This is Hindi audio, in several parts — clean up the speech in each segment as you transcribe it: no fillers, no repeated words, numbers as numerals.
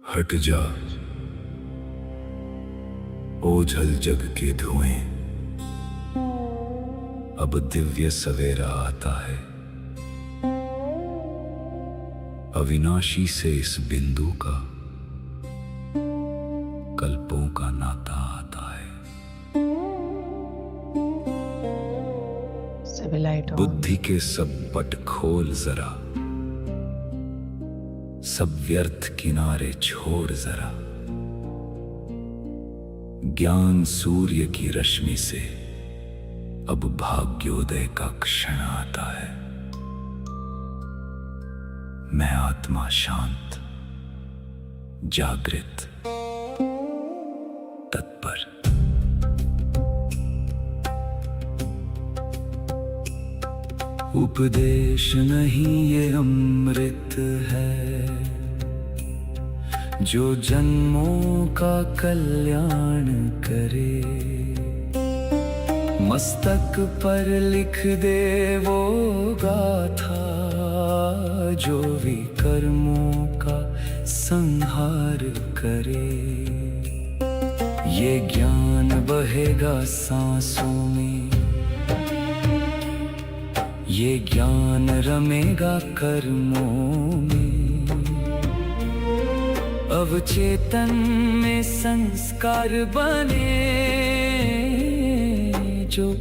हट जा ओझल जग के धुएं, अब दिव्य सवेरा आता है। अविनाशी से इस बिंदु का कल्पों का नाता आता है। सभी लाइट ऑन। बुद्धि के सब पट खोल जरा, सब व्यर्थ किनारे छोड़ जरा। ज्ञान सूर्य की रश्मि से अब भाग्योदय का क्षण आता है। मैं आत्मा शांत, जागृत, तत्पर। उपदेश नहीं ये अमृत है, जो जन्मों का कल्याण करे। मस्तक पर लिख दे वो गाथा, जो विकर्मों का संहार करे। ये ज्ञान बहेगा सांसों में, ये ज्ञान रमेगा कर्मों में। अवचेतन में संस्कार बने, जो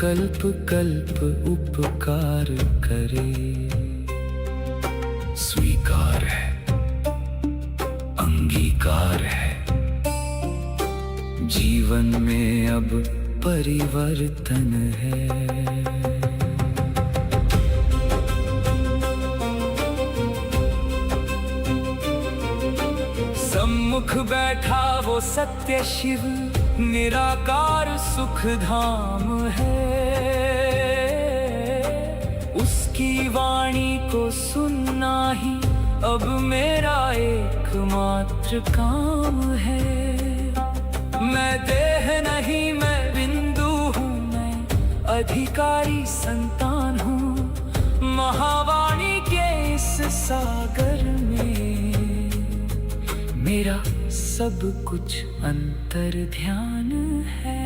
कल्प कल्प उपकार करे। स्वीकार है, अंगीकार है, जीवन में अब परिवर्तन है। सम्मुख बैठा वो सत्य शिव, निराकार सुख धाम है। उसकी वाणी को सुनना ही अब मेरा एकमात्र काम है। मैं देह नहीं, मैं बिंदु हूँ, मैं अधिकारी संतान हूँ। महावाणी के इस सागर में मेरा सब कुछ अंतर ध्यान है।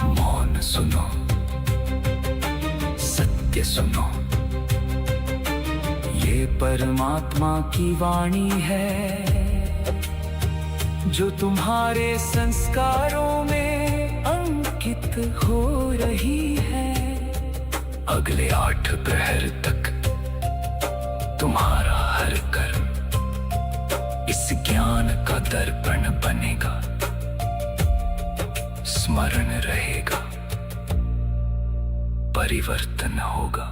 मौन सुनो, सत्य सुनो, ये परमात्मा की वाणी है, जो तुम्हारे संस्कारों में अंकित हो रही है। अगले 8 प्रहर तक तुम्हारा हर कर्म इस ज्ञान का दर्पण बनेगा, स्मरण रहेगा, परिवर्तन होगा,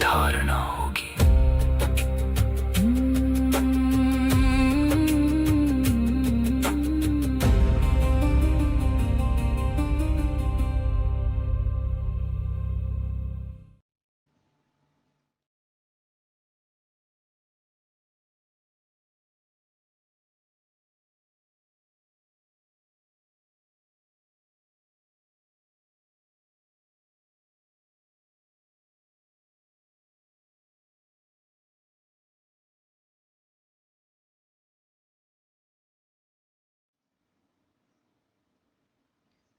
धारणा होगी।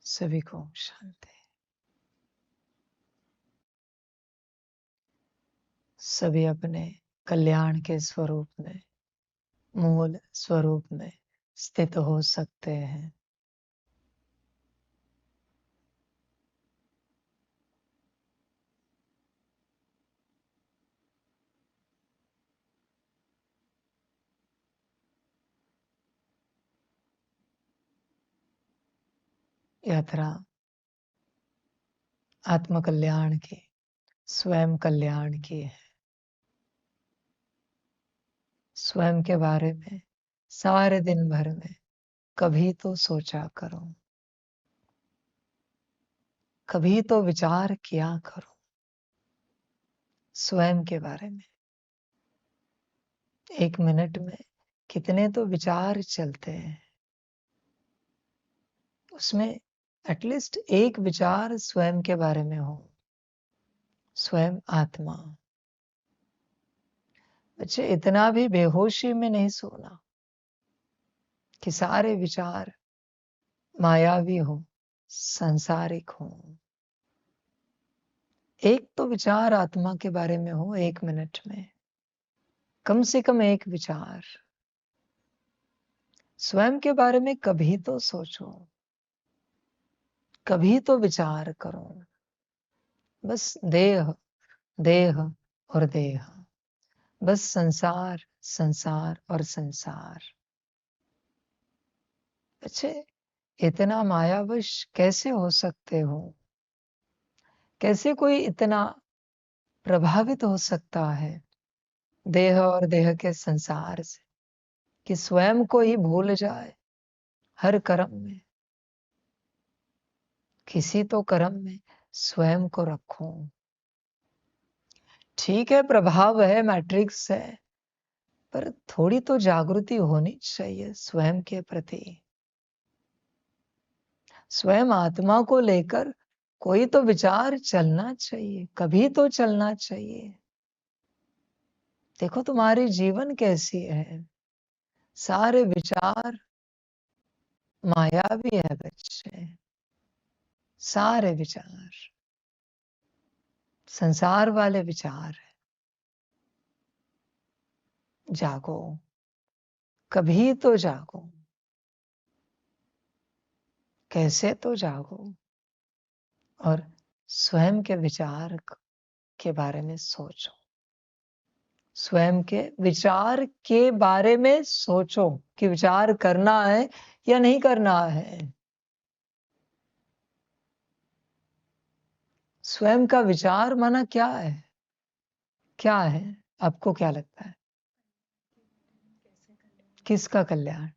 सभी को शांति। सभी अपने कल्याण के स्वरूप में, मूल स्वरूप में स्थित हो सकते हैं। यात्रा आत्म कल्याण की, स्वयं कल्याण की है। स्वयं के बारे में सारे दिन भर में कभी तो सोचा करो, कभी तो विचार किया करो स्वयं के बारे में। 1 मिनट में कितने तो विचार चलते हैं, उसमें एटलीस्ट एक विचार स्वयं के बारे में हो। स्वयं आत्मा, बच्चे इतना भी बेहोशी में नहीं सोना कि सारे विचार मायावी हो, सांसारिक हो। एक तो विचार आत्मा के बारे में हो 1 मिनट में, कम से कम एक विचार। स्वयं के बारे में कभी तो सोचो, कभी तो विचार करो। बस देह, देह और देह, बस संसार, संसार और संसार। अच्छे, इतना मायावश कैसे हो सकते हो? कैसे कोई इतना प्रभावित हो सकता है देह और देह के संसार से कि स्वयं को ही भूल जाए हर कर्म में? किसी तो कर्म में स्वयं को रखो। ठीक है, प्रभाव है, मैट्रिक्स है, पर थोड़ी तो जागृति होनी चाहिए स्वयं के प्रति। स्वयं आत्मा को लेकर कोई तो विचार चलना चाहिए, कभी तो चलना चाहिए। देखो तुम्हारी जीवन कैसी है, सारे विचार मायावी है बच्चे, सारे विचार संसार वाले विचार है। जागो, कभी तो जागो, कैसे तो जागो और स्वयं के विचार के बारे में सोचो। स्वयं के विचार के बारे में सोचो कि विचार करना है या नहीं करना है। स्वयं का विचार माना क्या है? क्या है? आपको क्या लगता है? किसका कल्याण?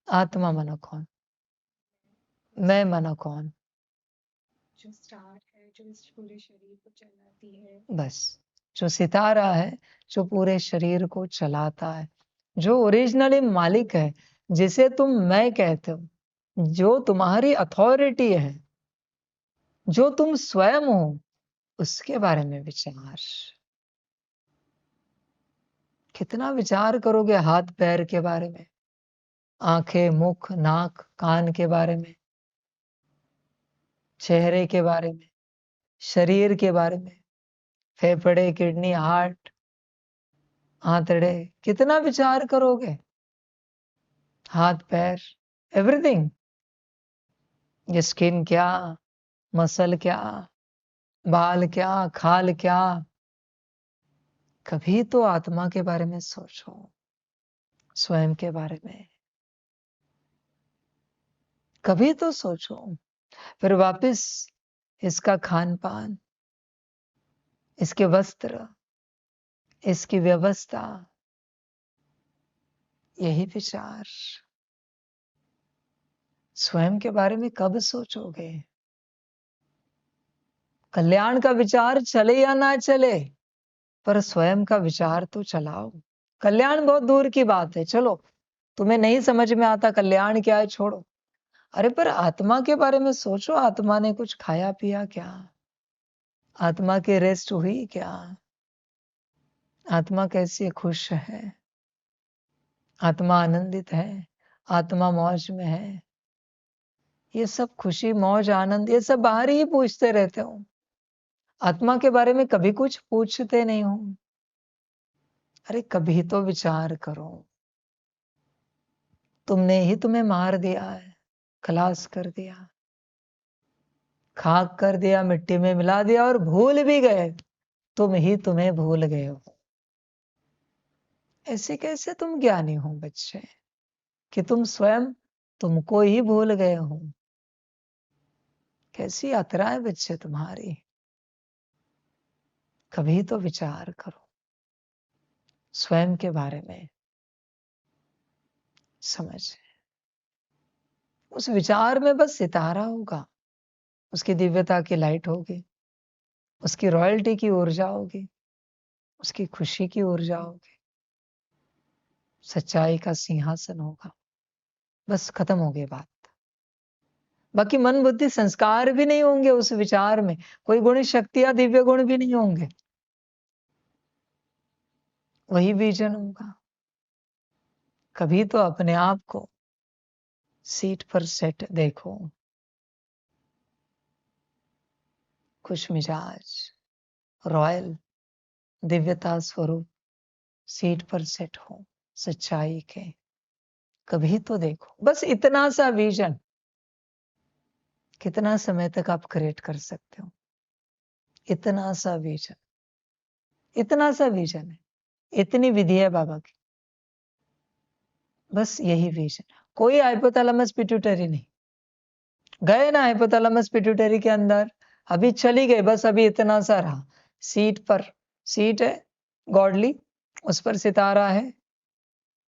आत्मा माना कौन? मैं माना कौन? जो स्टार है, जो इस पूरे शरीर को चलाती है। बस, जो सितारा है, जो पूरे शरीर को चलाता है, जो ओरिजिनली मालिक है, जिसे तुम मैं कहते हो, जो तुम्हारी अथॉरिटी है, जो तुम स्वयं हो, उसके बारे में विचार। कितना विचार करोगे हाथ पैर के बारे में, आंखें, मुख, नाक, कान के बारे में, चेहरे के बारे में, शरीर के बारे में, फेफड़े, किडनी, हार्ट, आंतड़े, कितना विचार करोगे? हाथ पैर, एवरीथिंग। ये स्किन क्या, मसल क्या, बाल क्या, खाल क्या। कभी तो आत्मा के बारे में सोचो, स्वयं के बारे में कभी तो सोचो। फिर वापस इसका खान पान, इसके वस्त्र, इसकी व्यवस्था, यही विचार। स्वयं के बारे में कब सोचोगे? कल्याण का विचार चले या ना चले, पर स्वयं का विचार तो चलाओ। कल्याण बहुत दूर की बात है, चलो तुम्हें नहीं समझ में आता कल्याण क्या है, छोड़ो। अरे पर आत्मा के बारे में सोचो, आत्मा ने कुछ खाया पिया क्या? आत्मा की रेस्ट हुई क्या? आत्मा कैसी है, खुश है? आत्मा आनंदित है? आत्मा मौज में है? ये सब खुशी, मौज, आनंद, ये सब बाहर ही पूछते रहते हो। आत्मा के बारे में कभी कुछ पूछते नहीं हो। अरे कभी तो विचार करो। तुमने ही तुम्हें मार दिया है, खलास कर दिया, खाक कर दिया, मिट्टी में मिला दिया और भूल भी गए। तुम ही तुम्हें भूल गए हो। ऐसे कैसे तुम ज्ञानी हो बच्चे कि तुम स्वयं तुमको ही भूल गए हो? कैसी यात्रा है बच्चे तुम्हारी? कभी तो विचार करो स्वयं के बारे में, समझ। उस विचार में बस सितारा होगा, उसकी दिव्यता की लाइट होगी, उसकी रॉयल्टी की ऊर्जा होगी, उसकी खुशी की ऊर्जा होगी, सच्चाई का सिंहासन होगा। बस खत्म हो गई बात। बाकी मन बुद्धि संस्कार भी नहीं होंगे उस विचार में, कोई गुण शक्ति या दिव्य गुण भी नहीं होंगे। वही विजन होगा। कभी तो अपने आप को सीट पर सेट देखो, खुश मिजाज, रॉयल, दिव्यता स्वरूप सीट पर सेट हो सच्चाई के। कभी तो देखो, बस इतना सा विजन कितना समय तक आप क्रिएट कर सकते हो। इतना सा विजन, इतना सा विजन है, इतनी विधि है बाबा की। बस यही विजन। कोई हाइपोथैलेमस पिट्यूटरी नहीं। गए ना हाइपोथैलेमस पिट्यूटरी के अंदर, अभी चली गई, बस अभी इतना सा रहा। सीट पर, सीट है गॉडली, उस पर सितारा है,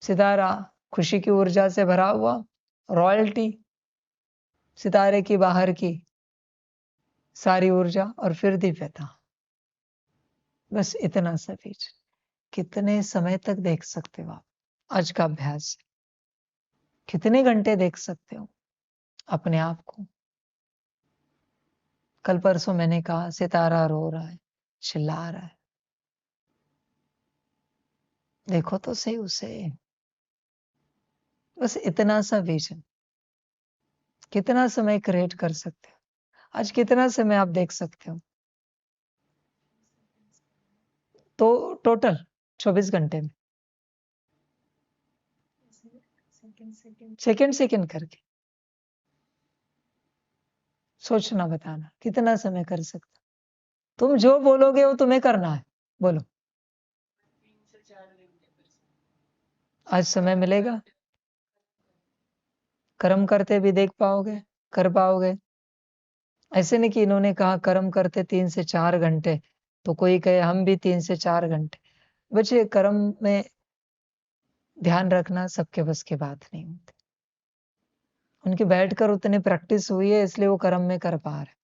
सितारा खुशी की ऊर्जा से भरा हुआ, रॉयल्टी, सितारे की बाहर की सारी ऊर्जा, और फिर दिव्यता। बस इतना सा बीज। कितने समय तक देख सकते हो आप? आज का अभ्यास कितने घंटे देख सकते हो अपने आप को? कल परसों मैंने कहा सितारा रो रहा है, चिल्ला रहा है, देखो तो सही उसे। बस इतना सा विजन कितना समय क्रिएट कर सकते हो? आज कितना समय आप देख सकते हो? तो टोटल 24 घंटे में सेकंड सेकंड करके सोचना, बताना कितना समय कर सकते हो। तुम जो बोलोगे वो तुम्हें करना है। बोलो, आज समय मिलेगा? कर्म करते भी देख पाओगे, कर पाओगे? ऐसे नहीं कि इन्होंने कहा कर्म करते 3 से 4 घंटे, तो कोई कहे हम भी 3 से 4 घंटे। बच्चे, कर्म में ध्यान रखना सबके बस की बात नहीं होती। उनकी बैठकर उतनी प्रैक्टिस हुई है, इसलिए वो कर्म में कर पा रहे।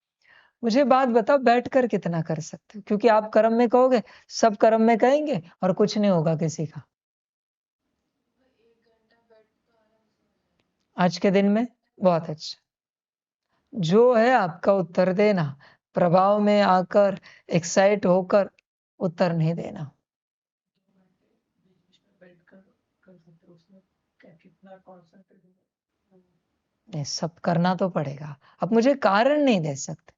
मुझे बात बताओ, बैठकर कितना कर सकते हो? क्योंकि आप कर्म में कहोगे, सब कर्म में कहेंगे और कुछ नहीं होगा किसी का। आज के दिन में बहुत अच्छा। जो है आपका उत्तर देना, प्रभाव में आकर एक्साइट होकर उत्तर नहीं देना। नहीं, सब करना तो पड़ेगा। अब मुझे कारण नहीं दे सकते।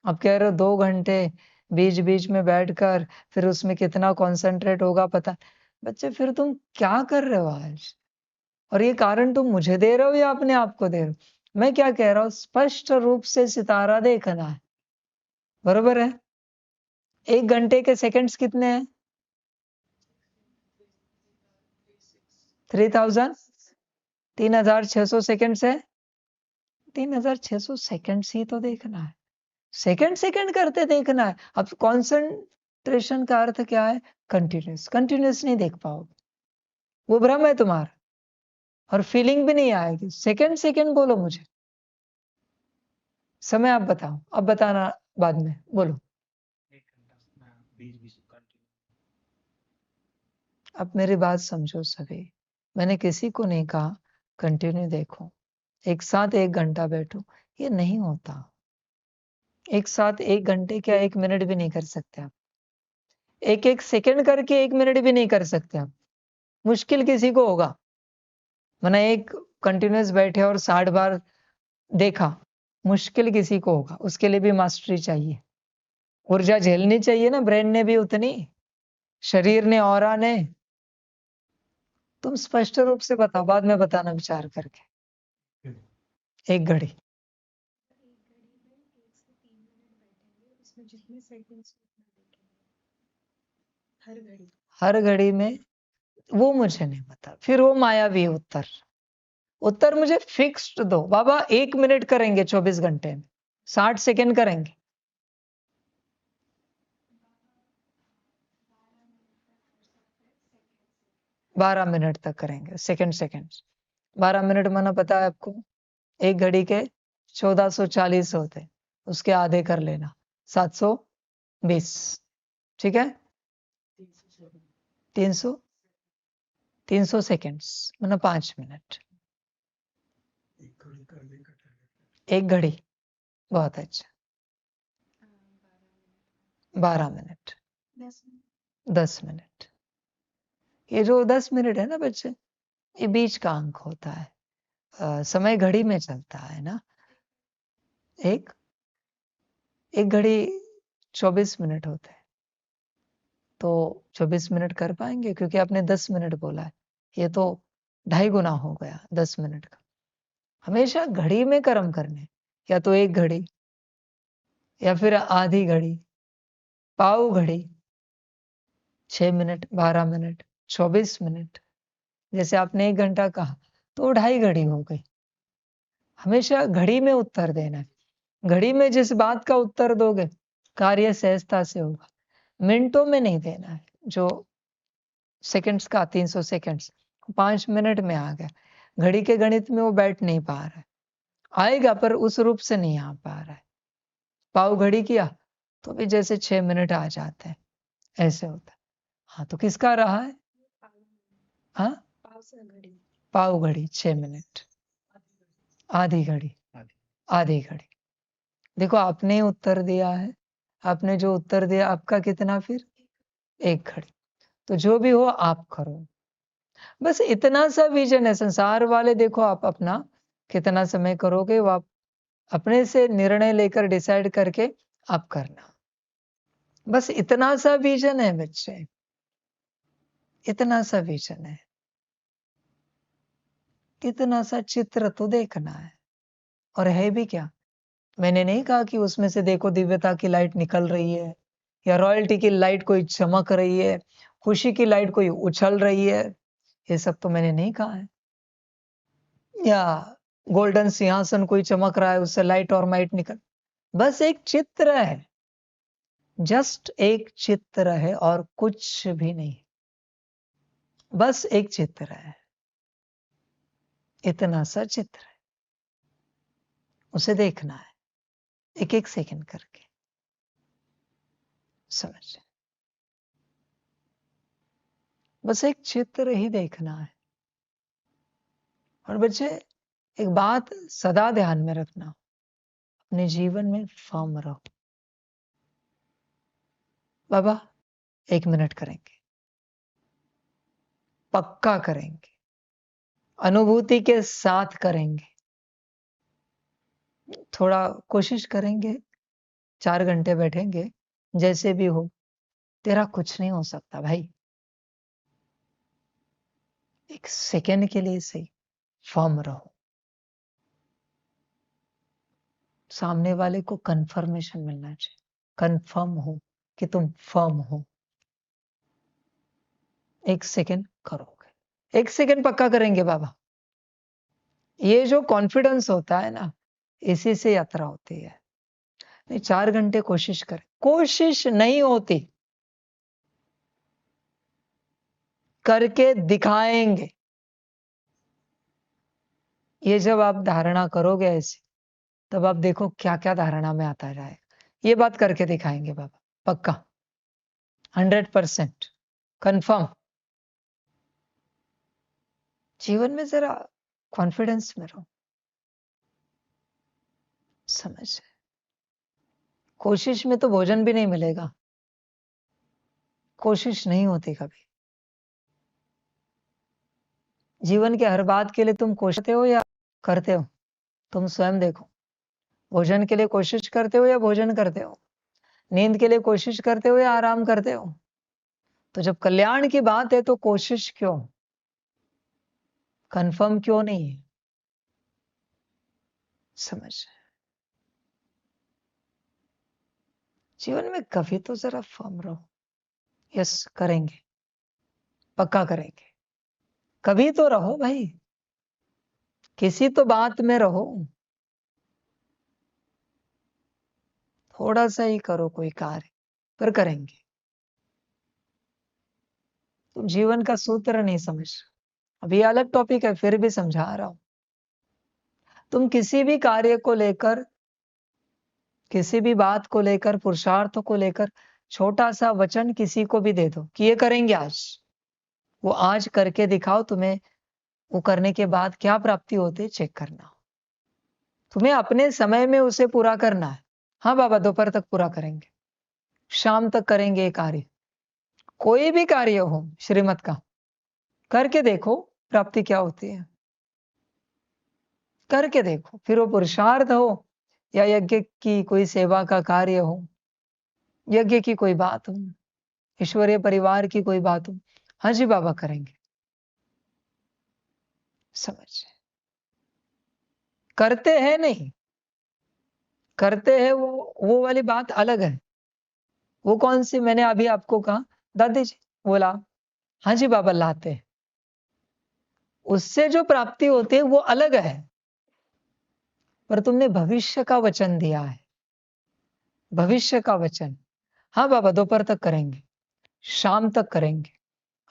आप कह रहे हो 2 घंटे बीच बीच में बैठकर, फिर उसमें कितना कंसंट्रेट होगा पता। बच्चे, फिर तुम क्या कर रहे हो आज? और ये कारण तुम मुझे दे रहे हो या अपने आप को दे रहे हो? मैं क्या कह रहा हूं, स्पष्ट रूप से सितारा देखना है, बरोबर है? 1 घंटे के सेकंड्स कितने हैं? 3000, 3600 सेकंड्स है। 3600 सेकंड्स ही तो देखना है, सेकंड सेकंड करते देखना है। अब कॉन्सेंट्रेशन का अर्थ क्या है? कंटिन्यूस। कंटिन्यूस नहीं देख पाओगे, वो भ्रम है तुम्हारा, और फीलिंग भी नहीं आएगी। सेकंड सेकंड बोलो मुझे, समय आप बताओ, अब बताना बाद में, बोलो। अब मेरी बात समझो सभी, मैंने किसी को नहीं कहा कंटिन्यू देखो, एक साथ 1 घंटा बैठो, ये नहीं होता। एक साथ 1 घंटे क्या 1 मिनट भी नहीं कर सकते आप। एक एक सेकंड करके 1 मिनट भी नहीं कर सकते आप। मुश्किल किसी को होगा, मैंने एक कंटिन्यूस बैठे और 60 बार देखा, मुश्किल किसी को होगा। उसके लिए भी मास्टरी चाहिए, ऊर्जा झेलनी चाहिए ना, ब्रेन ने भी उतनी, शरीर ने, ऑरा ने। तुम स्पष्ट रूप से बताओ, बाद में बताना विचार करके। 1 घड़ी, जितने सेकंड्स हर घड़ी। हर घड़ी में, वो मुझे नहीं पता, फिर वो मायावी उत्तर। उत्तर मुझे फिक्स्ड दो बाबा। 1 मिनट करेंगे 24 घंटे में, 60 सेकंड करेंगे, 12 मिनट तक करेंगे, सेकंड सेकंड। 12 मिनट माना पता है आपको? 1 घड़ी के 1440 होते, उसके आधे कर लेना, 720। ठीक है? 300 300 सेकंड्स माना 5 मिनट। 1 घड़ी, बहुत अच्छा। 12 मिनट, 10 मिनट। ये जो 10 मिनट है ना बच्चे, ये बीच का अंक होता है। समय घड़ी में चलता है ना। एक एक घड़ी 24 मिनट होते हैं। तो 24 मिनट कर पाएंगे? क्योंकि आपने 10 मिनट बोला है। ये तो 2.5 गुना हो गया 10 मिनट का। हमेशा घड़ी में कर्म करने, या तो एक घड़ी या फिर आधी घड़ी, पाव घड़ी, 6 मिनट, 12 मिनट, 24 मिनट। जैसे आपने 1 घंटा कहा तो 2.5 घड़ी हो गई। हमेशा घड़ी में उत्तर देना है। घड़ी में जिस बात का उत्तर दोगे, कार्य सहजता से होगा। मिनटों में नहीं देना है। जो सेकंड्स का 300 सेकंड्स 5 मिनट में आ गया। घड़ी के गणित में वो बैठ नहीं पा रहा है। आएगा पर उस रूप से नहीं आ पा रहा है। पाव घड़ी किया तो भी जैसे 6 मिनट आ जाते हैं, ऐसे होता है। हाँ, तो किसका रहा है? हाँ, पाव घड़ी 6 मिनट, आधी घड़ी, आधी घड़ी। देखो आपने उत्तर दिया है। आपने जो उत्तर दिया, आपका कितना फिर? 1 घड़ी। तो जो भी हो आप करो। बस इतना सा विजन है। संसार वाले देखो आप अपना कितना समय करोगे, वो आप अपने से निर्णय लेकर डिसाइड करके आप करना। बस इतना सा विजन है बच्चे, इतना सा विजन है। इतना सा चित्र तो देखना है। और है भी क्या? मैंने नहीं कहा कि उसमें से देखो दिव्यता की लाइट निकल रही है, या रॉयल्टी की लाइट कोई चमक रही है, खुशी की लाइट कोई उछल रही है। ये सब तो मैंने नहीं कहा है। या गोल्डन सिंहासन कोई चमक रहा है, उससे लाइट और माइट निकल। बस एक चित्र है। जस्ट एक चित्र है और कुछ भी नहीं। बस एक चित्र है। इतना सा चित्र है। उसे देखना है एक एक सेकंड करके। समझ? बस एक चित्र ही देखना है। और बच्चे एक बात सदा ध्यान में रखना, अपने जीवन में फर्म रहो। बाबा 1 मिनट करेंगे, पक्का करेंगे, अनुभूति के साथ करेंगे। थोड़ा कोशिश करेंगे, 4 घंटे बैठेंगे, जैसे भी हो। तेरा कुछ नहीं हो सकता भाई। 1 सेकंड के लिए सही फर्म रहो। सामने वाले को कंफर्मेशन मिलना चाहिए, कंफर्म हो कि तुम फर्म हो। 1 सेकंड करोगे, 1 सेकंड पक्का करेंगे बाबा। ये जो कॉन्फिडेंस होता है ना, इसी से यात्रा होती है। नहीं, 4 घंटे कोशिश करें, कोशिश नहीं होती, करके दिखाएंगे। ये जब आप धारणा करोगे ऐसे, तब आप देखो क्या क्या धारणा में आता जाएगा। ये बात करके दिखाएंगे बाबा, पक्का, 100% कंफर्म। जीवन में जरा कॉन्फिडेंस में रहो। समझ? कोशिश में तो भोजन भी नहीं मिलेगा। कोशिश नहीं होती कभी। जीवन के हर बात के लिए तुम कोशिश हो या करते हो? तुम स्वयं देखो। भोजन के लिए कोशिश करते हो या भोजन करते हो? नींद के लिए कोशिश करते हो या आराम करते हो? तो जब कल्याण की बात है तो कोशिश क्यों? कंफर्म क्यों नहीं है? समझ? जीवन में कभी तो जरा फर्म रहो। यस, करेंगे, पक्का करेंगे। कभी तो रहो भाई, किसी तो बात में रहो। थोड़ा सा ही करो कोई कार्य, पर करेंगे। तुम जीवन का सूत्र नहीं समझ। अभी अलग टॉपिक है, फिर भी समझा रहा हूं। तुम किसी भी कार्य को लेकर, किसी भी बात को लेकर, पुरुषार्थ को लेकर छोटा सा वचन किसी को भी दे दो कि ये करेंगे आज, वो आज करके दिखाओ। तुम्हें वो करने के बाद क्या प्राप्ति होती है चेक करना। तुम्हें अपने समय में उसे पूरा करना है। हाँ बाबा, दोपहर तक पूरा करेंगे, शाम तक करेंगे ये कार्य। कोई भी कार्य हो श्रीमत का, करके देखो प्राप्ति क्या होती है, करके देखो। फिर वो पुरुषार्थ हो या यज्ञ की कोई सेवा का कार्य हो, यज्ञ की कोई बात हो, ईश्वरीय परिवार की कोई बात हो, हाँ जी बाबा करेंगे। समझ करते हैं नहीं, करते हैं वो वाली बात अलग है। वो कौन सी मैंने अभी आपको कहा, दादी जी बोला, हाँ जी बाबा लाते हैं। उससे जो प्राप्ति होती है वो अलग है। पर तुमने भविष्य का वचन दिया है, भविष्य का वचन। हाँ बाबा दोपहर तक करेंगे, शाम तक करेंगे,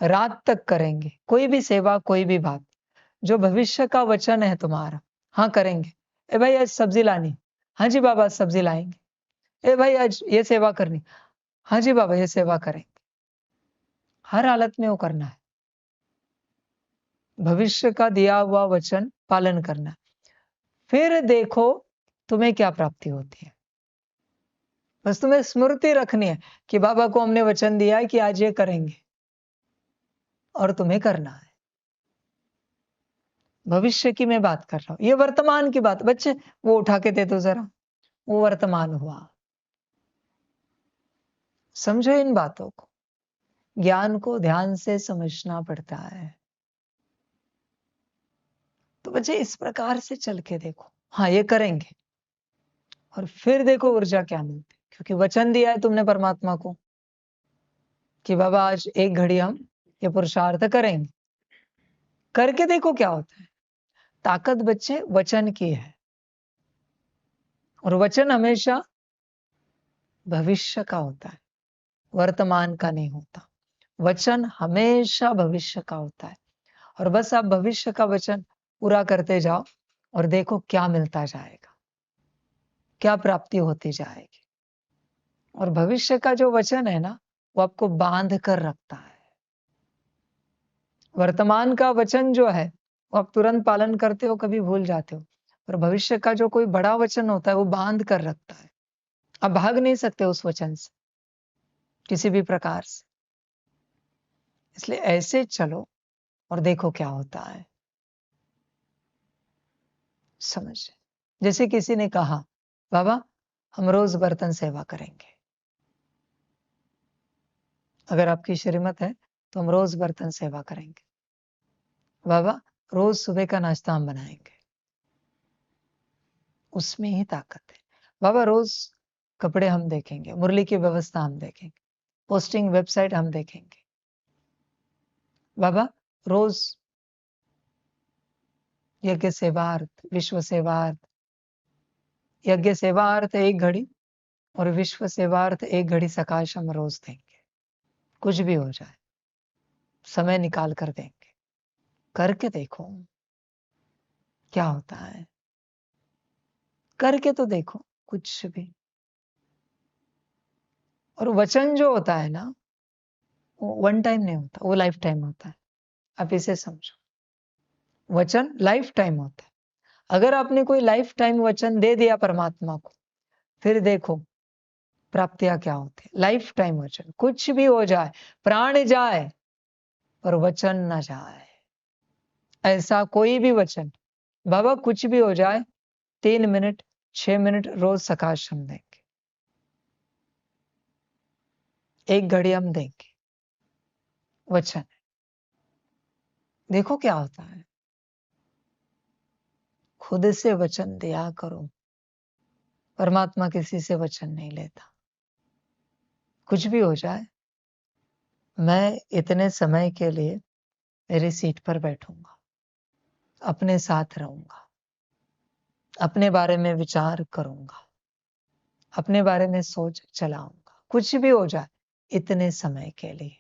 रात तक करेंगे, कोई भी सेवा कोई भी बात जो भविष्य का वचन है तुम्हारा, हाँ करेंगे। ए भाई आज सब्जी लानी, हाँ जी बाबा सब्जी लाएंगे। ए भाई आज ये सेवा करनी, हाँ जी बाबा ये सेवा करेंगे। हर हालत में वो करना है, भविष्य का दिया हुआ वचन पालन करना है। फिर देखो तुम्हें क्या प्राप्ति होती है। बस तुम्हें स्मृति रखनी है कि बाबा को हमने वचन दिया है कि आज ये करेंगे और तुम्हें करना है। भविष्य की मैं बात कर रहा हूं, ये वर्तमान की बात। बच्चे वो उठा के दे दो जरा, वो वर्तमान हुआ। समझो इन बातों को, ज्ञान को ध्यान से समझना पड़ता है। तो बच्चे इस प्रकार से चल के देखो, हाँ ये करेंगे और फिर देखो ऊर्जा क्या मिलती है। क्योंकि वचन दिया है तुमने परमात्मा को कि बाबा आज एक घड़ी हम ये पुरुषार्थ करेंगे, करके देखो क्या होता है। ताकत बच्चे वचन की है और वचन हमेशा भविष्य का होता है, वर्तमान का नहीं होता। वचन हमेशा भविष्य का होता है। और बस आप भविष्य का वचन पूरा करते जाओ और देखो क्या मिलता जाएगा, क्या प्राप्ति होती जाएगी। और भविष्य का जो वचन है ना, वो आपको बांध कर रखता है। वर्तमान का वचन जो है वो आप तुरंत पालन करते हो, कभी भूल जाते हो। पर भविष्य का जो कोई बड़ा वचन होता है वो बांध कर रखता है। आप भाग नहीं सकते उस वचन से किसी भी प्रकार से। इसलिए ऐसे चलो और देखो क्या होता है। समझ, जैसे किसी ने कहा बाबा हम रोज बर्तन सेवा करेंगे, अगर आपकी श्रीमत है तो हम रोज बर्तन सेवा करेंगे। बाबा रोज सुबह का नाश्ता हम बनाएंगे, उसमें ही ताकत है। बाबा रोज कपड़े हम देखेंगे, मुरली की व्यवस्था हम देखेंगे, पोस्टिंग वेबसाइट हम देखेंगे। बाबा रोज यज्ञ सेवार्थ, विश्व सेवार्थ, यज्ञ सेवार्थ एक घड़ी और विश्व सेवार्थ एक घड़ी सकाश हम रोज देंगे। कुछ भी हो जाए समय निकाल कर देंगे। करके देखो क्या होता है, करके तो देखो कुछ भी। और वचन जो होता है ना वो वन टाइम नहीं होता, वो लाइफ टाइम होता है। आप इसे समझो, वचन लाइफ टाइम होता है। अगर आपने कोई लाइफ टाइम वचन दे दिया परमात्मा को, फिर देखो प्राप्तियां क्या होती है। लाइफ टाइम वचन, कुछ भी हो जाए, प्राण जाए पर वचन ना जाए, ऐसा कोई भी वचन। बाबा कुछ भी हो जाए 3 मिनट 6 मिनट रोज सकाश हम देंगे, एक घड़ी हम देंगे, वचन है। देखो क्या होता है। खुद से वचन दिया करो, परमात्मा किसी से वचन नहीं लेता। कुछ भी हो जाए, मैं इतने समय के लिए मेरी सीट पर बैठूंगा, अपने साथ रहूंगा, अपने बारे में विचार करूंगा, अपने बारे में सोच चलाऊंगा। कुछ भी हो जाए इतने समय के लिए।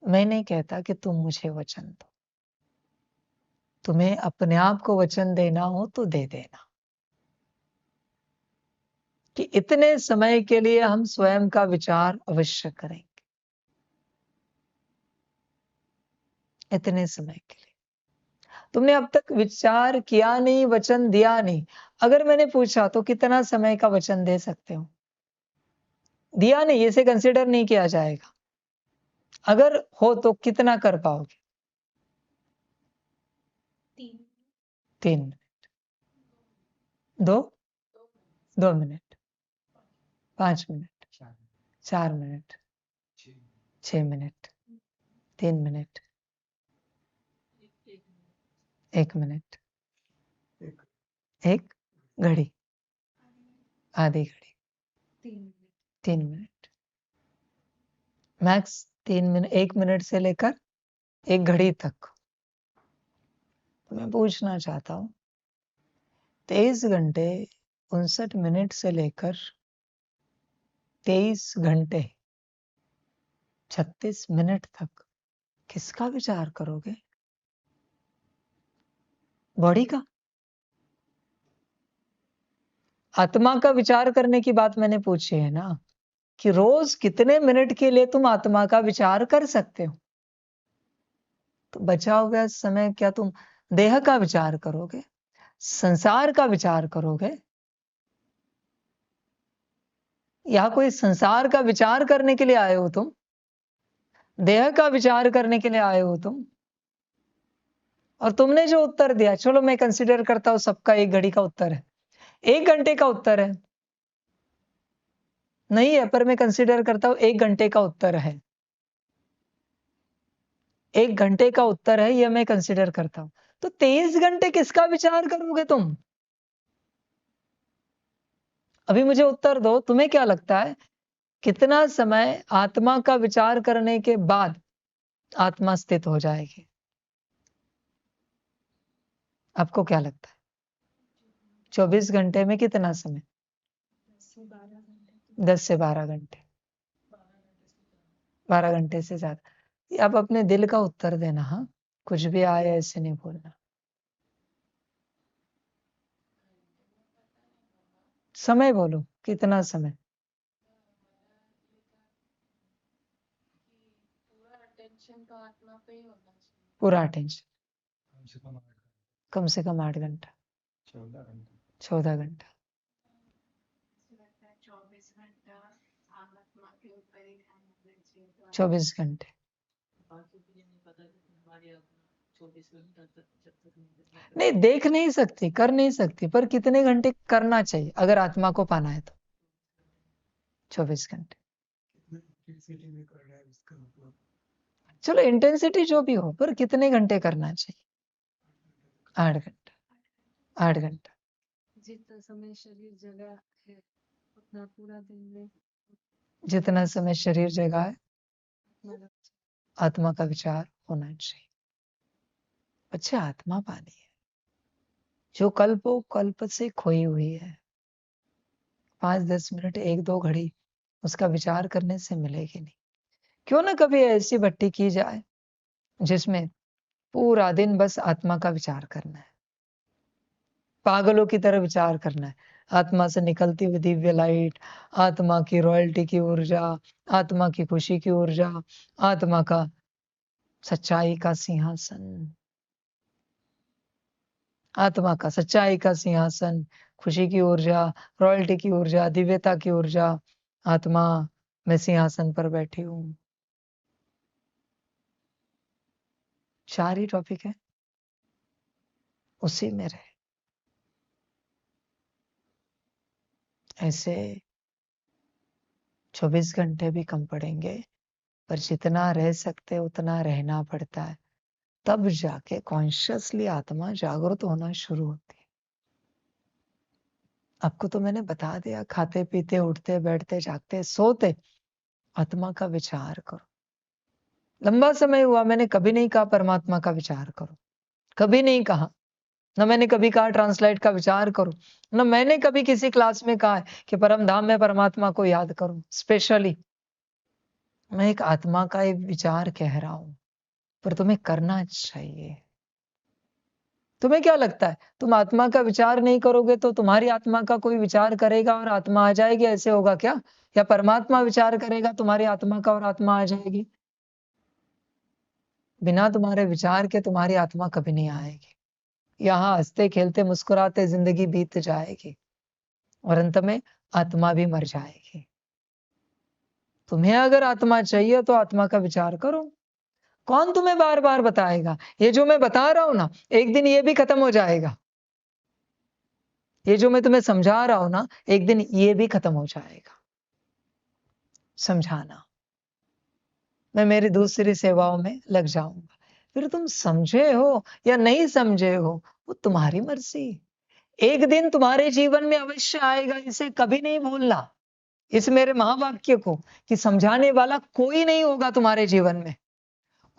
मैं नहीं कहता कि तुम मुझे वचन दो, तुम्हें अपने आप को वचन देना हो तो दे देना कि इतने समय के लिए हम स्वयं का विचार अवश्य करेंगे, इतने समय के लिए। तुमने अब तक विचार किया नहीं, वचन दिया नहीं। अगर मैंने पूछा तो कितना समय का वचन दे सकते हो, दिया नहीं, इसे कंसिडर नहीं किया जाएगा। अगर हो तो कितना कर पाओगे? 3 3 minute, 2 2 minute, 5 minute, 4 minute, 6 minute, 3 minute, 1 minute, एक घड़ी, आधी घड़ी, 3 minute 3 minute, max 3 minute, 1 minute से लेकर एक घड़ी तक। तो मैं पूछना चाहता हूँ 23 घंटे 59 मिनट से लेकर 23 घंटे 36 मिनट तक किसका विचार करोगे? बॉडी का? आत्मा का विचार करने की बात मैंने पूछी है ना, कि रोज कितने मिनट के लिए तुम आत्मा का विचार कर सकते हो। तो बचा हुआ समय क्या तुम देह का विचार करोगे, संसार का विचार करोगे, या कोई संसार का विचार करने के लिए आए हो तुम? देह का विचार करने के लिए आए हो तुम? और तुमने जो उत्तर दिया, चलो मैं कंसीडर करता हूं सबका 1 घड़ी का उत्तर है, 1 घंटे का उत्तर है नहीं है, पर मैं कंसीडर करता हूं 1 घंटे का उत्तर है, 1 घंटे का उत्तर है, यह मैं कंसीडर करता हूं। तो 23 घंटे किसका विचार करोगे तुम? अभी मुझे उत्तर दो, तुम्हें क्या लगता है कितना समय आत्मा का विचार करने के बाद आत्मा स्थित हो जाएगी? आपको क्या लगता है 24 घंटे में कितना समय? 10 से 12 घंटे 10 से 12 घंटे, 12 घंटे से ज्यादा। आप अपने दिल का उत्तर देना, हाँ, कुछ भी आए ऐसे नहीं बोलना। समय बोलो, कितना समय? पूरा अटेंशन, कम से कम 8 घंटा, 14 घंटा, 24 घंटा आत्मा के ऊपर ही ध्यान देना चाहिए। तो 24 घंटे। नहीं, देख नहीं सकती, कर नहीं सकती, पर कितने घंटे करना चाहिए अगर आत्मा को पाना है तो? 24 घंटे। चलो इंटेंसिटी जो भी हो, पर कितने घंटे करना चाहिए? 8 घंटा, 8 घंटा। जितना समय शरीर जगा है उतना पूरा दिन में जितना समय शरीर जगा है मतलब आत्मा का विचार होना चाहिए। अच्छा, आत्मा पानी है जो कल्पों कल्प से खोई हुई है, 5-10 मिनट 1-2 घड़ी उसका विचार करने से मिलेगी नहीं। क्यों ना कभी ऐसी भट्टी की जाए जिसमें पूरा दिन बस आत्मा का विचार करना है, पागलों की तरह विचार करना है। आत्मा से निकलती हुई दिव्य लाइट, आत्मा की रॉयल्टी की ऊर्जा, आत्मा की खुशी की ऊर्जा, आत्मा का सच्चाई का सिंहासन, आत्मा का सच्चाई का सिंहासन, खुशी की ऊर्जा, रॉयल्टी की ऊर्जा, दिव्यता की ऊर्जा। आत्मा, मैं सिंहासन पर बैठी हूं। 4 ही टॉपिक है, उसी में रहे। ऐसे 24 घंटे भी कम पड़ेंगे, पर जितना रह सकते उतना रहना पड़ता है, तब जाके कॉन्शियसली आत्मा जागृत होना शुरू होती है। आपको तो मैंने बता दिया, खाते पीते उठते बैठते जागते सोते आत्मा का विचार करो। लंबा समय हुआ मैंने कभी नहीं कहा परमात्मा का विचार करो, कभी नहीं कहा। न मैंने कभी कहा ट्रांसलाइट का विचार करो, न मैंने कभी किसी क्लास में कहा है कि परम धाम में परमात्मा को याद करो। स्पेशली मैं एक आत्मा का एक विचार कह रहा हूं, पर तुम्हें करना चाहिए। तुम्हें क्या लगता है तुम आत्मा का विचार नहीं करोगे तो तुम्हारी आत्मा का कोई विचार करेगा और आत्मा आ जाएगी, ऐसे होगा क्या? या परमात्मा विचार करेगा तुम्हारी आत्मा का और आत्मा आ जाएगी? बिना तुम्हारे विचार के तुम्हारी आत्मा कभी नहीं आएगी। यहाँ हंसते खेलते मुस्कुराते जिंदगी बीत जाएगी और अंत में आत्मा भी मर जाएगी। तुम्हें अगर आत्मा चाहिए तो आत्मा का विचार करो। कौन तुम्हें बार बार बताएगा? ये जो मैं बता रहा हूं ना, एक दिन ये भी खत्म हो जाएगा। ये जो मैं तुम्हें समझा रहा हूं ना, एक दिन ये भी खत्म हो जाएगा। समझाना, मैं मेरी दूसरी सेवाओं में लग जाऊंगा। फिर तुम समझे हो या नहीं समझे हो, वो तुम्हारी मर्जी। एक दिन तुम्हारे जीवन में अवश्य आएगा, इसे कभी नहीं भूलना। इस मेरे महावाक्य को, कि समझाने वाला कोई नहीं होगा तुम्हारे जीवन में।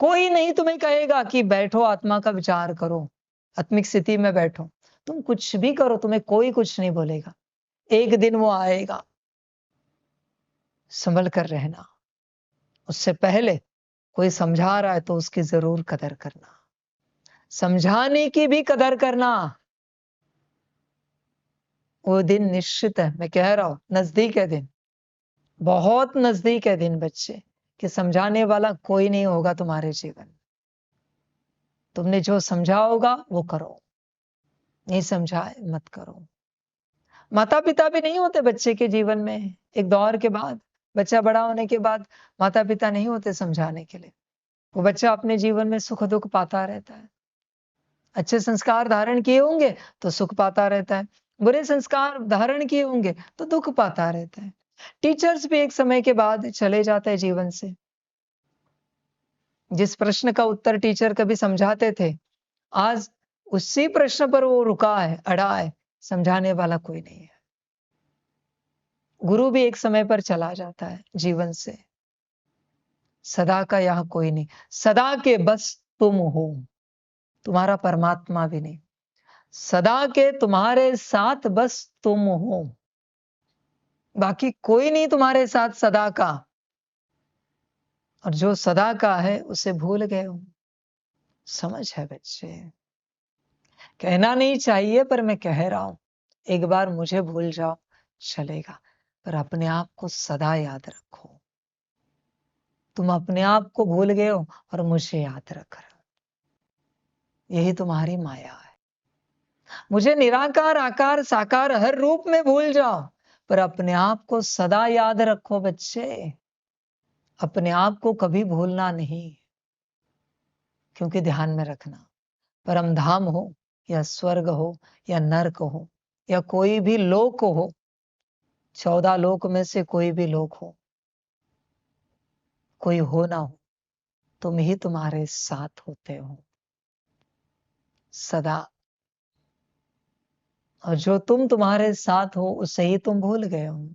कोई नहीं तुम्हें कहेगा कि बैठो आत्मा का विचार करो, आत्मिक स्थिति में बैठो। तुम कुछ भी करो, तुम्हें कोई कुछ नहीं बोलेगा। एक दिन वो आएगा, संभल कर रहना। उससे पहले कोई समझा रहा है तो उसकी जरूर कदर करना, समझाने की भी कदर करना। वो दिन निश्चित है, मैं कह रहा हूं, नजदीक है दिन, बहुत नजदीक है दिन बच्चे, कि समझाने वाला कोई नहीं होगा तुम्हारे जीवन। तुमने जो समझा होगा वो करो, नहीं समझाए मत करो। माता पिता भी नहीं होते बच्चे के जीवन में। एक दौर के बाद, बच्चा बड़ा होने के बाद, माता पिता नहीं होते समझाने के लिए। वो बच्चा अपने जीवन में सुख दुख पाता रहता है। अच्छे संस्कार धारण किए होंगे तो सुख पाता रहता है, बुरे संस्कार धारण किए होंगे तो दुख पाता रहता है। टीचर्स भी एक समय के बाद चले जाते हैं जीवन से। जिस प्रश्न का उत्तर टीचर कभी समझाते थे, आज उसी प्रश्न पर वो रुका है, अड़ा है, समझाने वाला कोई नहीं है। गुरु भी एक समय पर चला जाता है जीवन से। सदा का यह कोई नहीं, सदा के बस तुम हो, तुम्हारा परमात्मा भी नहीं। सदा के तुम्हारे साथ बस तुम हो, बाकी कोई नहीं तुम्हारे साथ सदा का। और जो सदा का है उसे भूल गए हो। समझ है बच्चे? कहना नहीं चाहिए पर मैं कह रहा हूं, एक बार मुझे भूल जाओ चलेगा, पर अपने आप को सदा याद रखो। तुम अपने आप को भूल गए हो और मुझे याद रख रहे हो, यही तुम्हारी माया है। मुझे निराकार आकार साकार हर रूप में भूल जाओ, पर अपने आप को सदा याद रखो बच्चे। अपने आप को कभी भूलना नहीं, क्योंकि ध्यान में रखना, परम धाम हो या स्वर्ग हो या नरक हो या कोई भी लोक हो, 14 लोक में से कोई भी लोक हो, कोई हो ना हो, तुम ही तुम्हारे साथ होते हो सदा। और जो तुम तुम्हारे साथ हो उसे ही तुम भूल गए हो।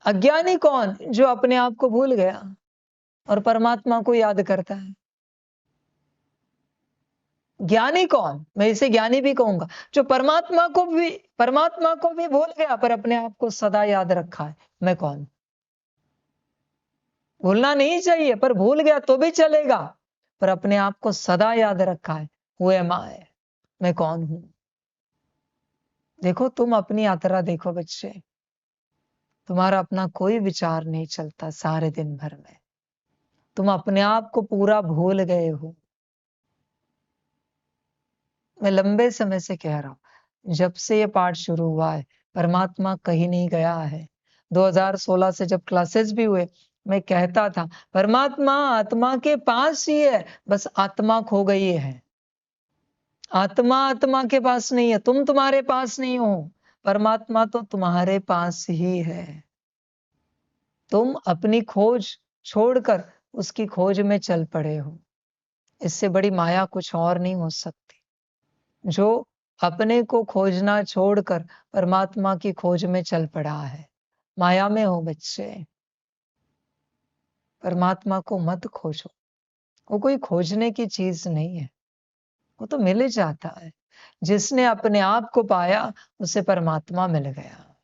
अज्ञानी कौन? जो अपने आप को भूल गया और परमात्मा को याद करता है। ज्ञानी कौन? मैं इसे ज्ञानी भी कहूंगा, जो परमात्मा को भी भूल गया पर अपने आप को सदा याद रखा है। मैं कौन? भूलना नहीं चाहिए, पर भूल गया तो भी चलेगा, पर अपने आप को सदा याद रखा है। हु एम आई? मैं कौन हूं? देखो, तुम अपनी यात्रा देखो बच्चे, तुम्हारा अपना कोई विचार नहीं चलता सारे दिन भर में। तुम अपने आप को पूरा भूल गए हो। मैं लंबे समय से कह रहा हूं, जब से ये पाठ शुरू हुआ है, परमात्मा कहीं नहीं गया है। 2016 से जब क्लासेस भी हुए, मैं कहता था परमात्मा आत्मा के पास ही है, बस आत्मा खो गई है। आत्मा आत्मा के पास नहीं है, तुम तुम्हारे पास नहीं हो, परमात्मा तो तुम्हारे पास ही है। तुम अपनी खोज छोड़कर उसकी खोज में चल पड़े हो। इससे बड़ी माया कुछ और नहीं हो सकती। जो अपने को खोजना छोड़कर परमात्मा की खोज में चल पड़ा है, माया में हो बच्चे। परमात्मा को मत खोजो, वो कोई खोजने की चीज नहीं है, वो तो मिल जाता है। जिसने अपने आप को पाया उसे परमात्मा मिल गया।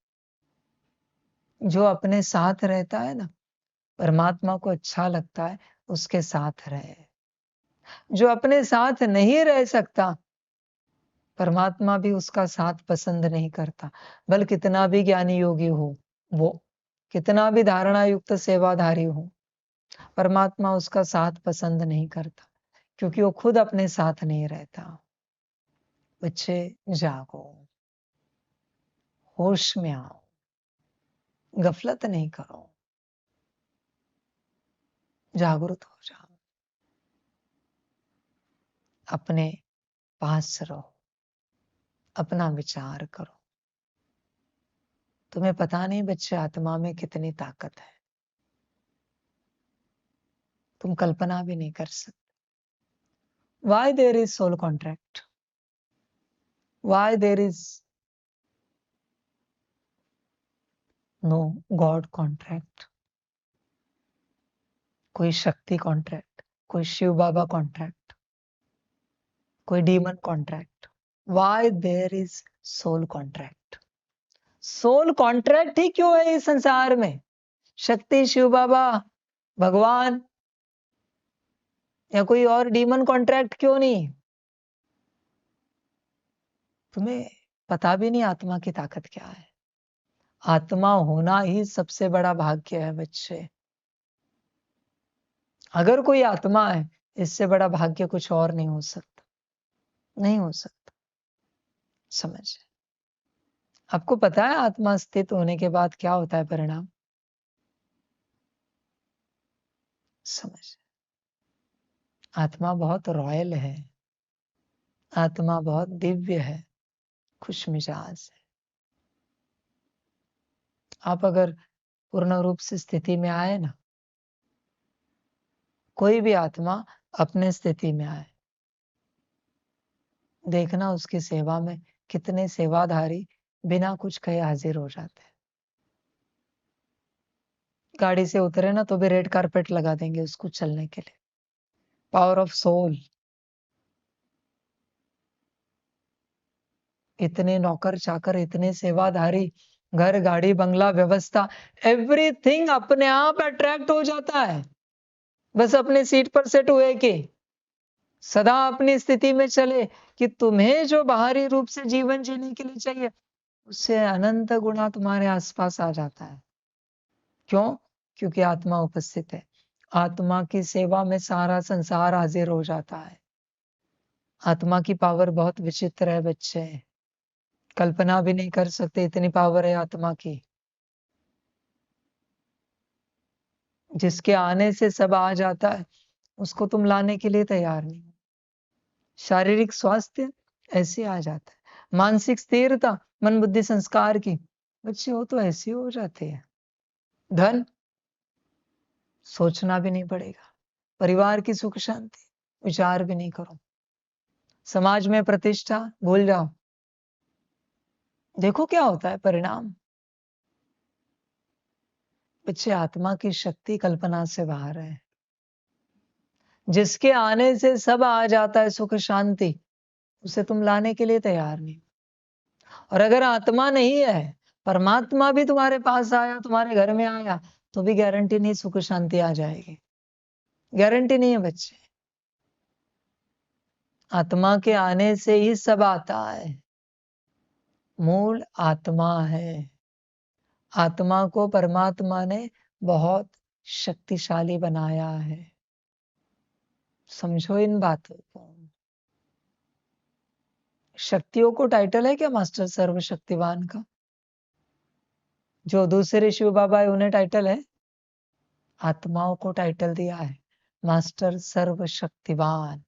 जो अपने साथ रहता है ना, परमात्मा को अच्छा लगता है उसके साथ रहे। जो अपने साथ नहीं रह सकता, परमात्मा भी उसका साथ पसंद नहीं करता। बल कितना भी ज्ञानी योगी हो, वो कितना भी धारणा युक्त सेवाधारी हो, परमात्मा उसका साथ पसंद नहीं करता, क्योंकि वो खुद अपने साथ नहीं रहता। बच्चे जागो, होश में आओ, गफलत नहीं करो। जागृत हो जाओ, अपने पास रहो, अपना विचार करो। तुम्हें पता नहीं बच्चे आत्मा में कितनी ताकत है, तुम कल्पना भी नहीं कर सकते। Why there is soul contract? Why there is no God contract? कोई शक्ति कॉन्ट्रैक्ट, कोई शिव बाबा कॉन्ट्रैक्ट, कोई demon contract. Why there is soul contract? Soul contract ही क्यों है इस संसार में? शक्ति, शिव बाबा, भगवान या कोई और डीमन कॉन्ट्रैक्ट क्यों नहीं? तुम्हें पता भी नहीं आत्मा की ताकत क्या है। आत्मा होना ही सबसे बड़ा भाग्य है बच्चे। अगर कोई आत्मा है, इससे बड़ा भाग्य कुछ और नहीं हो सकता, नहीं हो सकता। समझ? आपको पता है आत्मा स्थित होने के बाद क्या होता है परिणाम? समझ? आत्मा बहुत रॉयल है, आत्मा बहुत दिव्य है, खुश मिजाज है। आप अगर पूर्ण रूप से स्थिति में आए ना, कोई भी आत्मा अपने स्थिति में आए, देखना उसकी सेवा में कितने सेवाधारी बिना कुछ कहे हाजिर हो जाते हैं। गाड़ी से उतरे ना तो भी रेड कारपेट लगा देंगे उसको चलने के लिए। Power of soul. इतने नौकर चाकर, इतने सेवाधारी, घर, गाड़ी, बंगला, व्यवस्था, एवरीथिंग अपने आप अट्रैक्ट हो जाता है। बस अपने सीट पर सेट हुए कि सदा अपनी स्थिति में चले कि तुम्हें जो बाहरी रूप से जीवन जीने के लिए चाहिए, उससे अनंत गुना तुम्हारे आसपास आ जाता है। क्यों? क्योंकि आत्मा उपस्थित है। आत्मा की सेवा में सारा संसार हाजिर हो जाता है। आत्मा की पावर बहुत विचित्र है बच्चे, कल्पना भी नहीं कर सकते इतनी पावर है आत्मा की। जिसके आने से सब आ जाता है, उसको तुम लाने के लिए तैयार नहीं। शारीरिक स्वास्थ्य ऐसे आ जाता है, मानसिक स्थिरता, मन बुद्धि संस्कार की बच्चे हो तो ऐसे हो जाते हैं। धन सोचना भी नहीं पड़ेगा, परिवार की सुख शांति विचार भी नहीं करो, समाज में प्रतिष्ठा भूल जाओ। देखो क्या होता है परिणाम। बच्चे आत्मा की शक्ति कल्पना से बाहर है। जिसके आने से सब आ जाता है सुख शांति, उसे तुम लाने के लिए तैयार नहीं। और अगर आत्मा नहीं है, परमात्मा भी तुम्हारे पास आया, तुम्हारे घर में आया, तो भी गारंटी नहीं सुख शांति आ जाएगी। गारंटी नहीं है बच्चे। आत्मा के आने से ही सब आता है। मूल आत्मा है। आत्मा को परमात्मा ने बहुत शक्तिशाली बनाया है। समझो इन बातों को। शक्तियों को टाइटल है क्या मास्टर सर्वशक्तिवान का? जो दूसरे शिव बाबा है उन्हें टाइटल है? आत्माओं को टाइटल दिया है मास्टर सर्वशक्तिवान।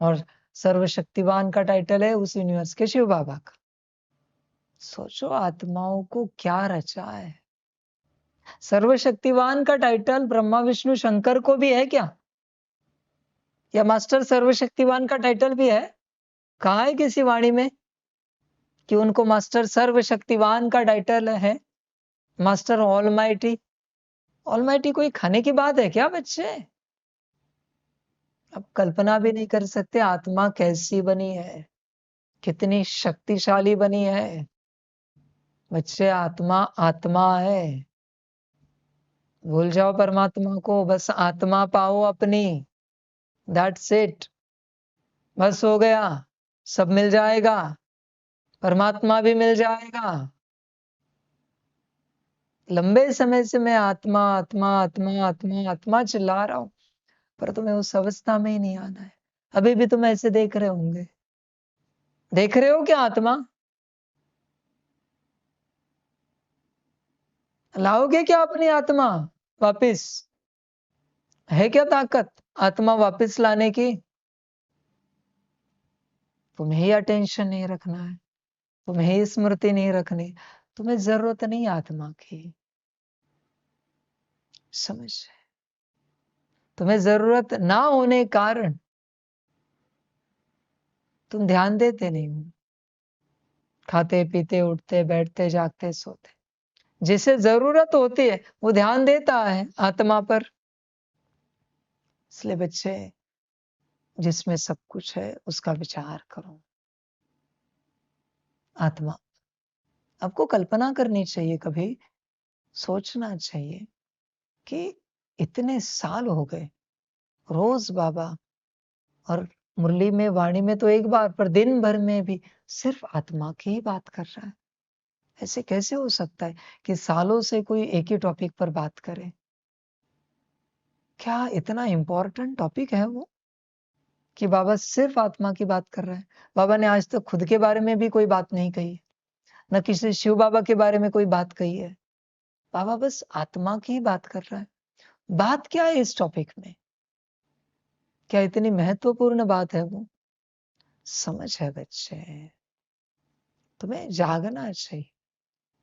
और सर्वशक्तिवान का टाइटल है उस यूनिवर्स के शिव बाबा का। सोचो आत्माओं को क्या रचा है। सर्वशक्तिवान का टाइटल ब्रह्मा विष्णु शंकर को भी है क्या? या मास्टर सर्वशक्तिवान का टाइटल भी है? कहा है किसी वाणी में कि उनको मास्टर सर्वशक्तिवान का टाइटल है? Master almighty. ऑलमाइटी कोई खाने की बात है क्या बच्चे? अब कल्पना भी नहीं कर सकते आत्मा कैसी बनी है, कितनी शक्तिशाली बनी है। बच्चे आत्मा आत्मा है। भूल जाओ परमात्मा को, बस आत्मा पाओ अपनी। That's it. बस हो गया, सब मिल जाएगा, परमात्मा भी मिल जाएगा। लंबे समय से मैं आत्मा आत्मा आत्मा आत्मा आत्मा चिल्ला रहा हूं, पर तुम्हें उस अवस्था में ही नहीं आना है। अभी भी तुम ऐसे देख रहे होंगे। देख रहे हो क्या आत्मा? लाओगे क्या अपनी आत्मा वापिस? है क्या ताकत आत्मा वापस लाने की? तुम्हें ही अटेंशन नहीं रखना है, तुम्हें ही स्मृति नहीं रखनी, तुम्हें जरूरत नहीं आत्मा की। समझ? तुम्हें जरूरत ना होने कारण तुम ध्यान देते नहीं हो। खाते पीते उठते बैठते जागते सोते, जिसे जरूरत होती है वो ध्यान देता है आत्मा पर। इसलिए बच्चे, जिसमें सब कुछ है उसका विचार करो। आत्मा, आपको कल्पना करनी चाहिए, कभी सोचना चाहिए कि इतने साल हो गए, रोज बाबा और मुरली में वाणी में तो एक बार, पर दिन भर में भी सिर्फ आत्मा की ही बात कर रहा है। ऐसे कैसे हो सकता है कि सालों से कोई एक ही टॉपिक पर बात करे? क्या इतना इंपॉर्टेंट टॉपिक है वो कि बाबा सिर्फ आत्मा की बात कर रहा है? बाबा ने आज तक खुद के बारे में भी कोई बात नहीं कही, न किसी शिव बाबा के बारे में कोई बात कही है। बाबा बस आत्मा की ही बात कर रहा है। बात क्या है इस टॉपिक में? क्या इतनी महत्वपूर्ण बात है वो? समझ है बच्चे, तुम्हें जागना चाहिए,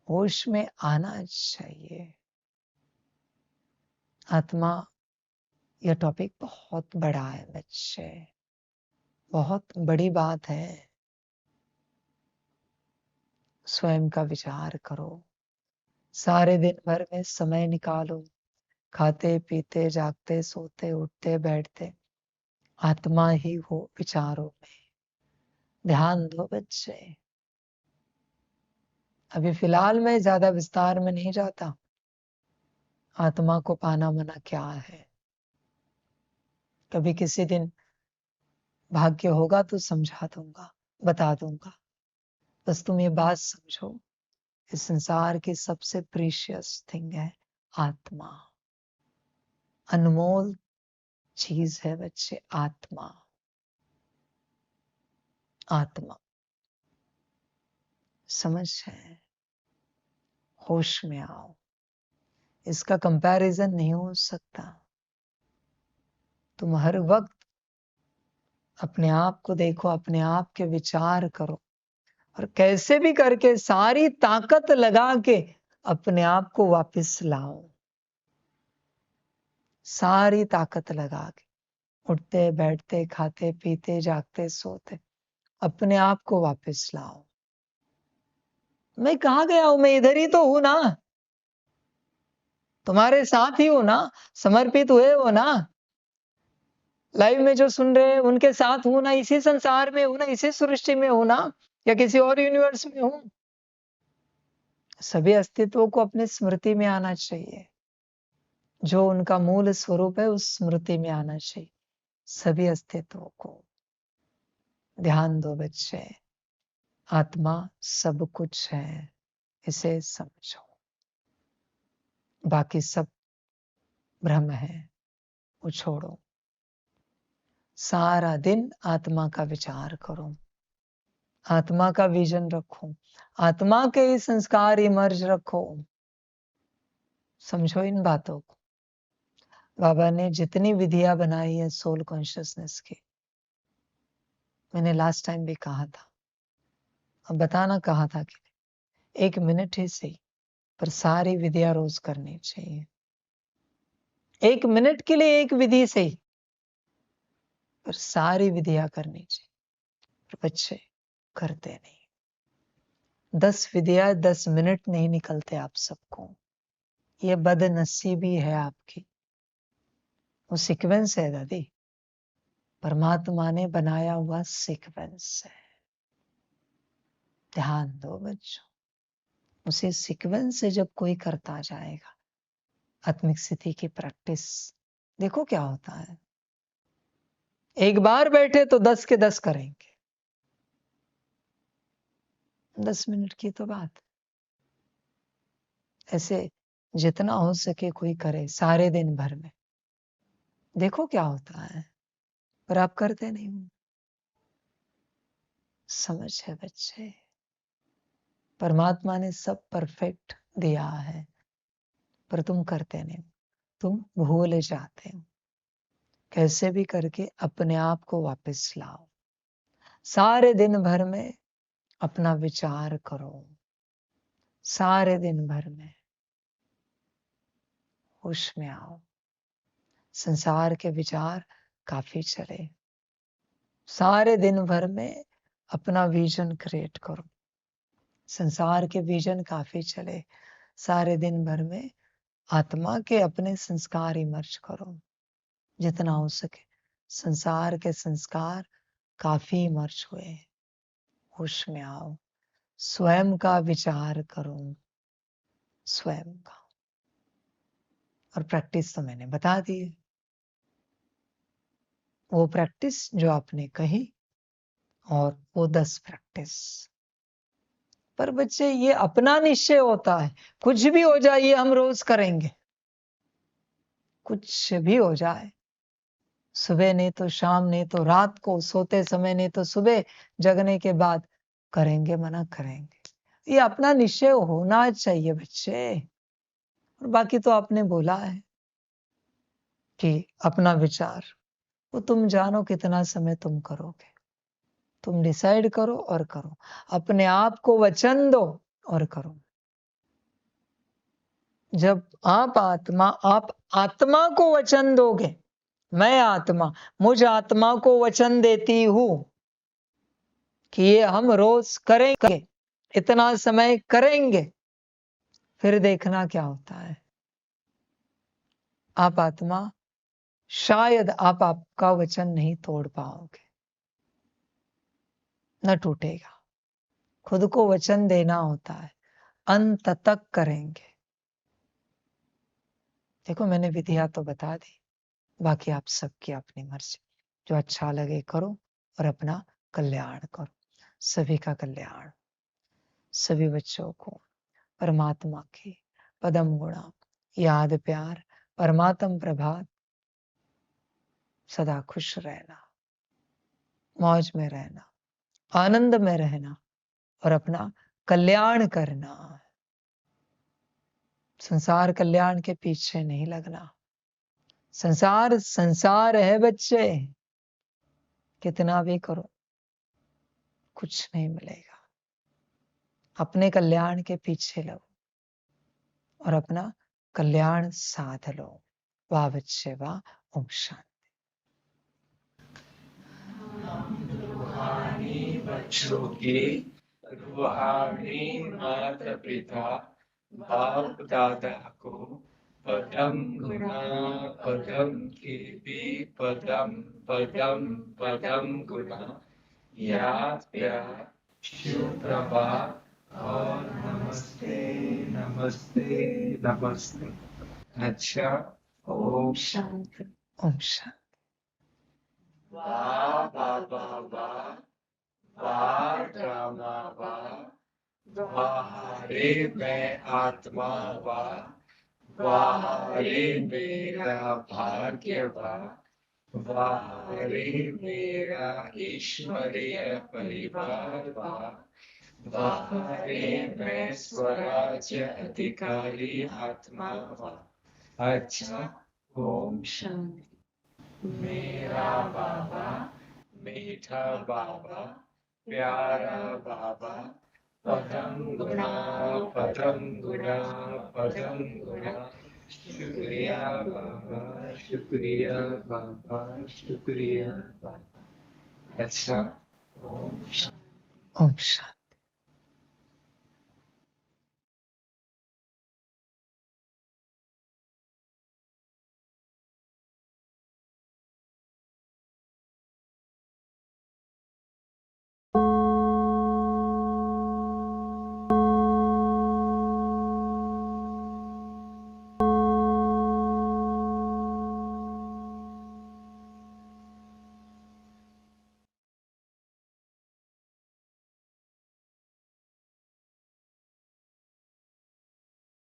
होश में आना चाहिए। आत्मा, यह टॉपिक बहुत बड़ा है बच्चे, बहुत बड़ी बात है। स्वयं का विचार करो, सारे दिन भर में समय निकालो, खाते पीते जागते सोते उठते बैठते आत्मा ही हो विचारों में। ध्यान दो बच्चे। अभी फिलहाल मैं ज्यादा विस्तार में नहीं जाता, आत्मा को पाना मना क्या है। कभी किसी दिन भाग्य होगा तो समझा दूंगा, बता दूंगा। बस तुम ये बात समझो, इस संसार की सबसे प्रीशियस थिंग है आत्मा। अनमोल चीज है बच्चे आत्मा। आत्मा, समझ है? होश में आओ, इसका कंपैरिजन नहीं हो सकता। तुम हर वक्त अपने आप को देखो, अपने आप के विचार करो, और कैसे भी करके सारी ताकत लगा के अपने आप को वापस लाओ। सारी ताकत लगा के, उठते बैठते खाते पीते जागते सोते अपने आप को वापस लाओ। मैं कहाँ गया हूं? मैं इधर ही तो हूं ना, तुम्हारे साथ ही हूं ना, समर्पित हुए हो ना, लाइव में जो सुन रहे हैं उनके साथ हूं ना, इसी संसार में हूं ना, इसी सृष्टि में हूं ना, या किसी और यूनिवर्स में हूं। सभी अस्तित्वों को अपने स्मृति में आना चाहिए, जो उनका मूल स्वरूप है उस स्मृति में आना चाहिए सभी अस्तित्वों को। ध्यान दो बच्चे, आत्मा सब कुछ है, इसे समझो। बाकी सब भ्रम है, वो छोड़ो। सारा दिन आत्मा का विचार करो, आत्मा का विजन रखो, आत्मा के ही संस्कार इमर्ज रखो। समझो इन बातों को। बाबा ने जितनी विधियां बनाई है सोल कॉन्शियसनेस की, मैंने लास्ट टाइम भी कहा था, अब बताना कहा था कि 1 मिनट ही सही, पर सारी विधियां रोज करनी चाहिए। 1 मिनट के लिए एक विधि सही, पर सारी विधियां करनी चाहिए। पर बच्चे करते नहीं। 10 विधियां 10 मिनट नहीं निकलते आप सबको, ये बदनसीबी है आपकी। वो सीक्वेंस है दादी, परमात्मा ने बनाया हुआ सीक्वेंस है। ध्यान दो बच्चों, उसी सीक्वेंस से जब कोई करता जाएगा आत्मिक स्थिति की प्रैक्टिस, देखो क्या होता है। एक बार बैठे तो 10 के 10 करेंगे। 10 मिनट की तो बात, ऐसे जितना हो सके कोई करे सारे दिन भर में, देखो क्या होता है। पर आप करते नहीं हो। समझ है बच्चे, परमात्मा ने सब परफेक्ट दिया है, पर तुम करते नहीं हो, तुम भूल जाते हो। कैसे भी करके अपने आप को वापस लाओ। सारे दिन भर में अपना विचार करो, सारे दिन भर में होश में आओ। संसार के विचार काफी चले, सारे दिन भर में अपना विजन क्रिएट करो। संसार के विजन काफी चले, सारे दिन भर में आत्मा के अपने संस्कार इमर्ज करो जितना हो सके। संसार के संस्कार काफी इमर्ज हुए, होश में आओ, स्वयं का विचार करो, स्वयं का। और प्रैक्टिस तो मैंने बता दी है, वो प्रैक्टिस जो आपने कही और वो 10 प्रैक्टिस। पर बच्चे ये अपना निश्चय होता है, कुछ भी हो जाए ये हम रोज करेंगे, कुछ भी हो जाए, सुबह नहीं तो शाम नहीं तो रात को, सोते समय नहीं तो सुबह जगने के बाद करेंगे, मना करेंगे। ये अपना निश्चय होना चाहिए बच्चे। और बाकी तो आपने बोला है कि अपना विचार, वो तुम जानो कितना समय तुम करोगे, तुम डिसाइड करो और करो, अपने आप को वचन दो और करो। जब आप आत्मा को वचन दोगे, मैं आत्मा, मुझ आत्मा को वचन देती हूं कि ये हम रोज करेंगे, इतना समय करेंगे, फिर देखना क्या होता है। आप आत्मा, शायद आप आपका वचन नहीं तोड़ पाओगे, न टूटेगा। खुद को वचन देना होता है, अंत तक करेंगे। देखो मैंने विधिया तो बता दी, बाकी आप सबकी अपनी मर्जी, जो अच्छा लगे करो और अपना कल्याण करो। सभी का कल्याण, सभी बच्चों को परमात्मा की पदम गुणा याद प्यार, परमात्म प्रभात, सदा खुश रहना, मौज में रहना, आनंद में रहना और अपना कल्याण करना। संसार कल्याण के पीछे नहीं लगना। संसार संसार है बच्चे, कितना भी करो कुछ नहीं मिलेगा। अपने कल्याण के पीछे लगो और अपना कल्याण साध लो। वाह बच्चे वाह। ओम शांति। रूहानी बच्चों की, रूहानी माता पिता बाप दादा को पदम गुना पदम की भी पदम पदम पदम गुना याद प्यार सुप्रभात और नमस्ते नमस्ते नमस्ते। अच्छा, ओम शांति। ओम शांति। वाह बाबा वाह, वाह रामा वाह, वाह रे मैं आत्मा वाह, वाह रे मेरा भाग्य वाह, वाह रे मेरा ईश्वरीय परिवार वाह, वाह रे मैं स्वराज्य अधिकारी आत्मा वाह। अच्छा, ओम शांति। मेरा बाबा, मीठा बाबा, प्यारा बाबा, पदम गुना पदम गुना पदम गुना। शुक्रिया बाबा, शुक्रिया बाबा, शुक्रिया बाबा। अच्छा, ओम ओम शांति।